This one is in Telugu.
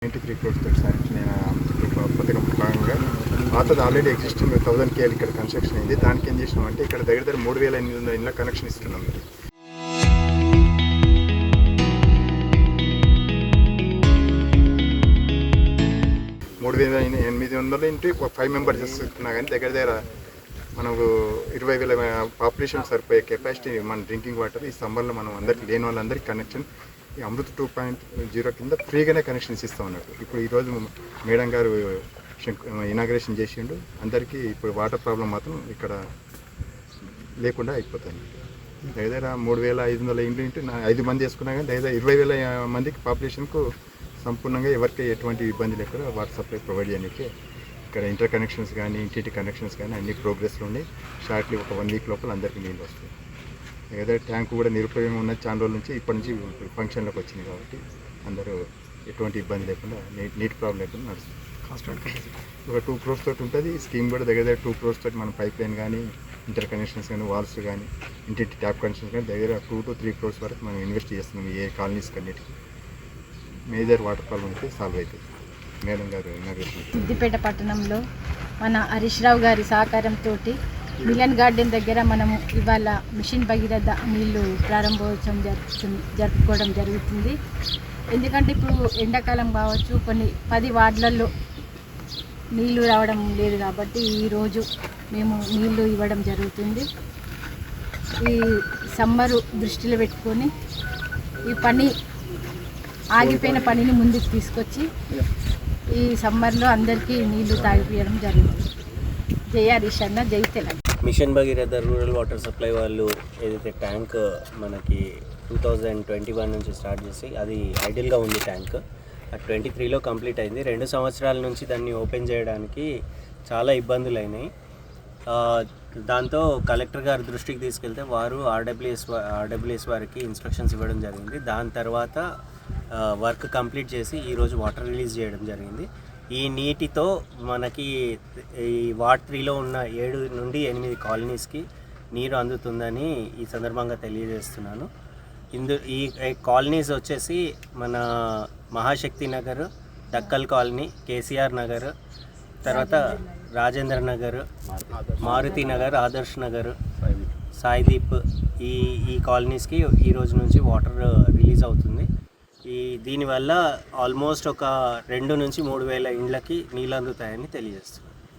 93 crores శాంక్షన్ అయిన పథకం భాగంగా పాతది ఆల్రెడీ ఎగ్జిస్టింగ్ 1000 KL ఇక్కడ కన్స్ట్రక్షన్ అయింది. దానికి ఏం చేసినామంటే ఇక్కడ దగ్గర 3800 ఇళ్ళ కనెక్షన్ ఇస్తున్నాం. 3800 ఇంటూ 5 మెంబర్స్ ఇస్తున్నా కానీ దగ్గర మనకు 20,000 పాపులేషన్ సరిపోయే కెపాసిటీ మన డ్రింకింగ్ వాటర్ ఈ సమ్మర్లో మనం అందరికీ లేని వాళ్ళందరికీ కనెక్షన్ ఈ అమృత్ 2.0 కింద ఫ్రీగానే కనెక్షన్స్ ఇస్తాం అన్నట్టు. ఇప్పుడు ఈరోజు మేడం గారు ఇనాగ్రేషన్ చేసిండు. అందరికీ ఇప్పుడు వాటర్ ప్రాబ్లం మాత్రం ఇక్కడ లేకుండా అయిపోతుంది. దగ్గర 3500 ఇండ్లు ఇంటూ 5 మంది వేసుకున్నా కానీ దగ్గర 20,000 మందికి పాపులేషన్కు సంపూర్ణంగా ఎవరికి ఎటువంటి ఇబ్బంది లేకుండా వాటర్ సప్లై ప్రొవైడ్ చేయడానికి ఇక్కడ ఇంటర్ కనెక్షన్స్ కానీ ఇంటింటి కనెక్షన్స్ కానీ అన్ని ప్రోగ్రెస్లో ఉండి షార్ట్లీ ఒక 1 వీక్ లోపల అందరికీ నీళ్ళు వస్తాయి. ఏదో ట్యాంకు కూడా నిరుపయోగంగా ఉన్న చాలా రోజుల నుంచి ఇప్పటి నుంచి ఫంక్షన్లోకి వచ్చింది కాబట్టి అందరూ ఎటువంటి ఇబ్బంది లేకుండా నీటి ప్రాబ్లం లేకుండా నడుస్తుంది. ఒక 2 crores తోటి ఉంటుంది స్కీమ్ కూడా దగ్గర 2 crores తోటి మనం పైప్ లైన్ కానీ ఇంటర్ కనెక్షన్స్ కానీ వాల్స్ కానీ ఇంటింటి ట్యాప్ కనెక్షన్స్ కానీ దగ్గర 2 to 3 crores వరకు మనం ఇన్వెస్ట్ చేస్తున్నాం. ఏ కాలనీస్ కన్నిటికి మేజర్ వాటర్ ప్రాబ్లం అయితే సాల్వ్ అవుతుంది. మేడం గారు ఇనాగ్రేషన్ సిద్దిపేట పట్టణంలో మన హరీష్ రావు గారి సహకారంతో మిలన్ గార్డెన్ దగ్గర మనము ఇవాళ మిషన్ భగీరథ నీళ్లు ప్రారంభోత్సవం జరుపుకోవడం జరుగుతుంది. ఎందుకంటే ఇప్పుడు ఎండాకాలం కావచ్చు, కొన్ని 10 వార్డులలో నీళ్లు రావడం లేదు కాబట్టి ఈరోజు మేము నీళ్లు ఇవ్వడం జరుగుతుంది. ఈ సమ్మరు దృష్టిలో పెట్టుకొని ఈ పని ఆగిపోయిన పనిని ముందుకు తీసుకొచ్చి ఈ సమ్మర్లో అందరికీ నీళ్లు తాగిపోయడం జరుగుతుంది. జై హరీష్ అన్న, జై Telangana. Mission Bhagiratha rural water supply వాళ్ళు ఏదైతే ట్యాంక్ మనకి 2021 నుంచి స్టార్ట్ చేసి అది ఐడియల్గా ఉంది ట్యాంక్. అది 23లో కంప్లీట్ అయింది. 2 సంవత్సరాల నుంచి దాన్ని ఓపెన్ చేయడానికి చాలా ఇబ్బందులు అయినాయి. దాంతో కలెక్టర్ గారి దృష్టికి తీసుకెళ్తే వారు ఆర్డబ్ల్యూఎస్ వారికి ఇన్స్ట్రక్షన్స్ ఇవ్వడం జరిగింది. దాని తర్వాత వర్క్ కంప్లీట్ చేసి ఈరోజు వాటర్ రిలీజ్ చేయడం జరిగింది. ఈ నీటితో మనకి ఈ వార్డ్ 3లో ఉన్న 7 నుండి 8 కాలనీస్కి నీరు అందుతుందని ఈ సందర్భంగా తెలియజేస్తున్నాను. ఈ కాలనీస్ వచ్చేసి మన మహాశక్తి నగర్, దక్కల్ కాలనీ, కేసీఆర్ నగర్, తర్వాత రాజేంద్ర నగర్, మారుతి నగర్, ఆదర్శ్ నగర్, సాయిదీప్ ఈ కాలనీస్కి ఈరోజు నుంచి వాటర్ రిలీజ్ అవుతుంది. దీనివల్ల ఆల్మోస్ట్ ఒక 2 నుంచి 3 వేల ఇండ్లకి నీళ్ళు అందుతాయని తెలియజేస్తుంది.